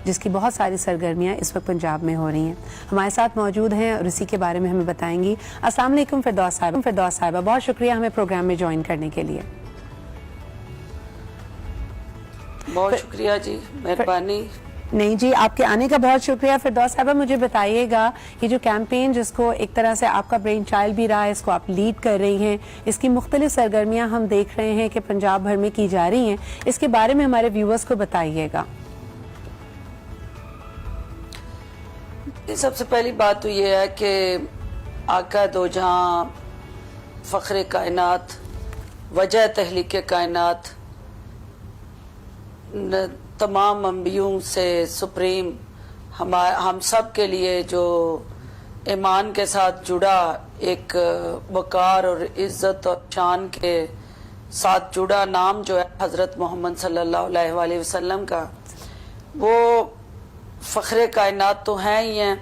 جس کی بہت ساری سرگرمیاں اس وقت پنجاب میں ہو رہی ہیں. ہمارے ساتھ موجود ہیں اور اسی کے بارے میں ہمیں بتائیں گی. السلام علیکم فردوس صاحبہ, بہت شکریہ ہمیں پروگرام میں جوائن کرنے کے لیے. بہت شکریہ جی, مہربانی. نہیں جی, آپ کے آنے کا بہت شکریہ. فردوس صاحبہ, مجھے بتائیے گا یہ جو کیمپین جس کو ایک طرح سے آپ کا برین چائلڈ بھی رہا ہے, اس کو آپ لیڈ کر رہی ہیں, اس کی مختلف سرگرمیاں ہم دیکھ رہے ہیں کہ پنجاب بھر میں کی جا رہی ہیں, اس کے بارے میں ہمارے ویورز کو بتائیے گا. سب سے پہلی بات تو یہ ہے کہ آقا دو جہاں, فخر کائنات, وجہ تخلیق کائنات, تمام انبیوں سے سپریم, ہم سب کے لیے جو ایمان کے ساتھ جڑا, ایک وقار اور عزت اور شان کے ساتھ جڑا نام جو ہے حضرت محمد صلی اللہ علیہ وآلہ وسلم کا, وہ فخر کائنات تو ہیں ہی ہیں,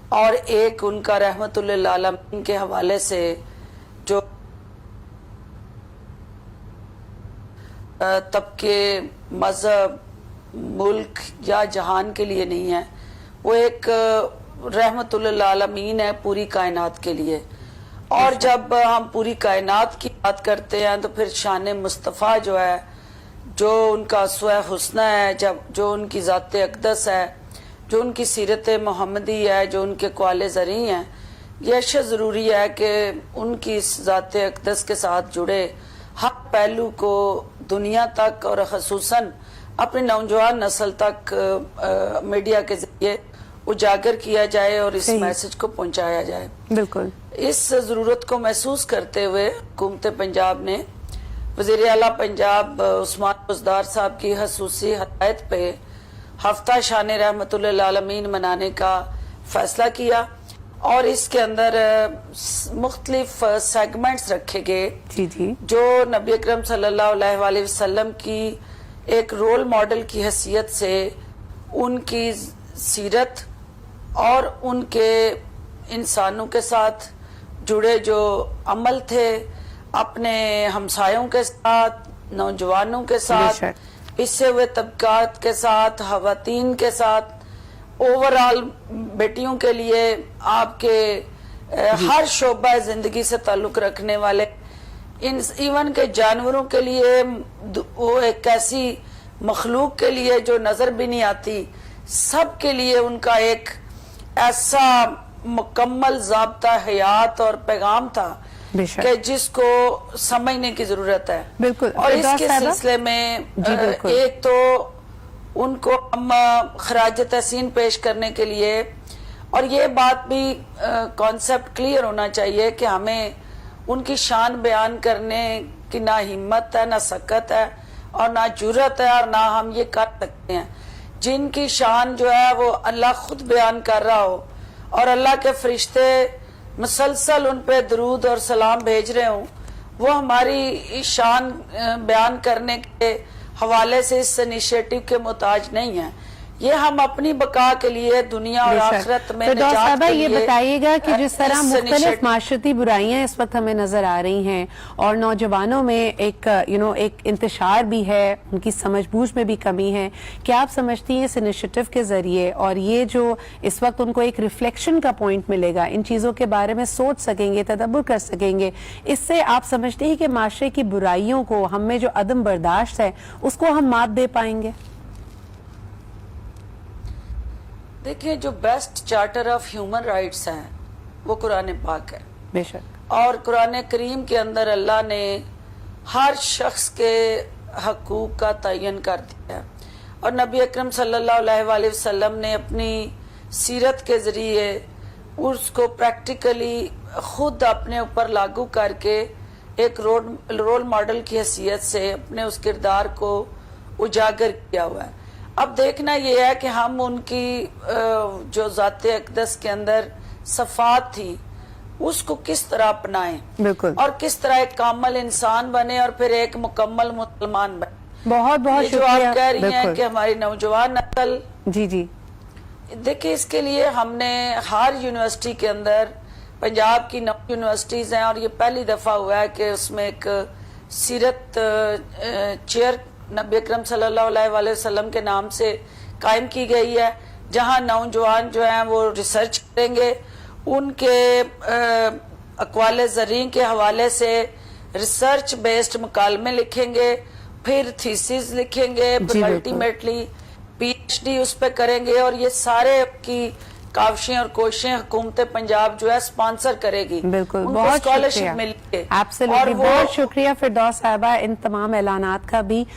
اور ایک ان کا رحمت للعالمین کے حوالے سے جو طبقے, مذہب, ملک یا جہان کے لیے نہیں ہے, وہ ایک رحمت للعالمین ہے پوری کائنات کے لیے. اور جب ہم پوری کائنات کی بات کرتے ہیں تو پھر شان مصطفیٰ جو ہے, جو ان کا اسوہ حسنہ ہے, جو ان کی ذات اقدس ہے, جو ان کی سیرت محمدی ہے, جو ان کے قوال زرعی ہیں, یہ اشیاء ضروری ہے کہ ان کی اس ذات اقدس کے ساتھ جڑے ہر پہلو کو دنیا تک اور خصوصاً اپنی نوجوان نسل تک میڈیا کے ذریعے اجاگر کیا جائے اور اس میسج کو پہنچایا جائے. بالکل. اس ضرورت کو محسوس کرتے ہوئے حکومت پنجاب نے وزیر اعلیٰ پنجاب عثمان بزدار صاحب کی خصوصی ہدایت پہ ہفتہ شان رحمت للعالمین منانے کا فیصلہ کیا, اور اس کے اندر مختلف سیگمنٹس رکھے گئے جو نبی اکرم صلی اللہ علیہ وآلہ وسلم کی ایک رول ماڈل کی حیثیت سے ان کی سیرت اور ان کے انسانوں کے ساتھ جڑے جو عمل تھے, اپنے ہمسایوں کے ساتھ, نوجوانوں کے ساتھ, پسے ہوئے طبقات کے ساتھ, خواتین کے ساتھ, اوورال بیٹیوں کے لیے, آپ کے ہر شعبہ زندگی سے تعلق رکھنے والے, ایون کے جانوروں کے لیے, وہ ایک ایسی مخلوق کے لیے جو نظر بھی نہیں آتی, سب کے لیے ان کا ایک ایسا مکمل ضابطہ حیات اور پیغام تھا کہ جس کو سمجھنے کی ضرورت ہے. اور اس کے سلسلے میں ایک تو ان کو ہم خراج تحسین پیش کرنے کے لیے, اور یہ بات بھی کانسیپٹ کلیئر ہونا چاہیے کہ ہمیں ان کی شان بیان کرنے کی نہ ہمت ہے, نہ سکت ہے, اور نہ جرت ہے, اور نہ ہم یہ کر سکتے ہیں. جن کی شان جو ہے وہ اللہ خود بیان کر رہا ہو, اور اللہ کے فرشتے مسلسل ان پہ درود اور سلام بھیج رہے ہوں, وہ ہماری شان بیان کرنے کے حوالے سے اس انیشیٹو کے محتاج نہیں ہیں. یہ ہم اپنی بقا کے لیے, دنیا اور آخرت میں نجات کے لیے, یہ بتائیے گا کہ جس طرح مختلف معاشرتی برائیاں اس وقت ہمیں نظر آ رہی ہیں, اور نوجوانوں میں ایک ایک انتشار بھی ہے, ان کی سمجھ بوجھ میں بھی کمی ہے, کیا آپ سمجھتی ہیں اس انیشیٹو کے ذریعے, اور یہ جو اس وقت ان کو ایک ریفلیکشن کا پوائنٹ ملے گا, ان چیزوں کے بارے میں سوچ سکیں گے, تدبر کر سکیں گے, اس سے آپ سمجھتے ہیں کہ معاشرے کی برائیوں کو, ہم میں جو عدم برداشت ہے, اس کو ہم مات دے پائیں گے؟ دیکھیں, جو best charter of human rights ہیں وہ قرآن پاک ہے. بے شک. اور قرآن کریم کے اندر اللہ نے ہر شخص کے حقوق کا تعین کر دیا ہے, اور نبی اکرم صلی اللہ علیہ وآلہ وسلم نے اپنی سیرت کے ذریعے اس کو پریکٹیکلی خود اپنے اوپر لاگو کر کے ایک رول ماڈل کی حیثیت سے اپنے اس کردار کو اجاگر کیا ہوا ہے. اب دیکھنا یہ ہے کہ ہم ان کی جو ذات اقدس کے اندر صفات تھی اس کو کس طرح اپنائیں, اور کس طرح ایک کامل انسان بنے, اور پھر ایک مکمل مسلمان بنے. بہت بہت جو آپ کہہ رہی ہیں کہ ہماری نوجوان نسل, جی دیکھیں, اس کے لیے ہم نے ہر یونیورسٹی کے اندر, پنجاب کی 9 یونیورسٹیز ہیں, اور یہ پہلی دفعہ ہوا ہے کہ اس میں ایک سیرت چیئر نبی اکرم صلی اللہ علیہ وآلہ وسلم کے نام سے قائم کی گئی ہے جہاں نوجوان جو ہیں وہ ریسرچ کریں گے، ان کے اقوال زرین کے حوالے سے ریسرچ بیسڈ مکالمے لکھیں گے، پھر تھیسز لکھیں گے، پھر الٹیمیٹلی پی ایچ ڈی اس پہ کریں گے، اور یہ سارے کی کاوشیں اور کوششیں حکومت پنجاب جو ہے سپانسر کرے گی. بالکل، ان کو بہت اسکالرشپ شکریہ. ملے گی. ایبسلیٹلی، بہت شکریہ فردوس صاحبہ ان تمام اعلانات کا بھی.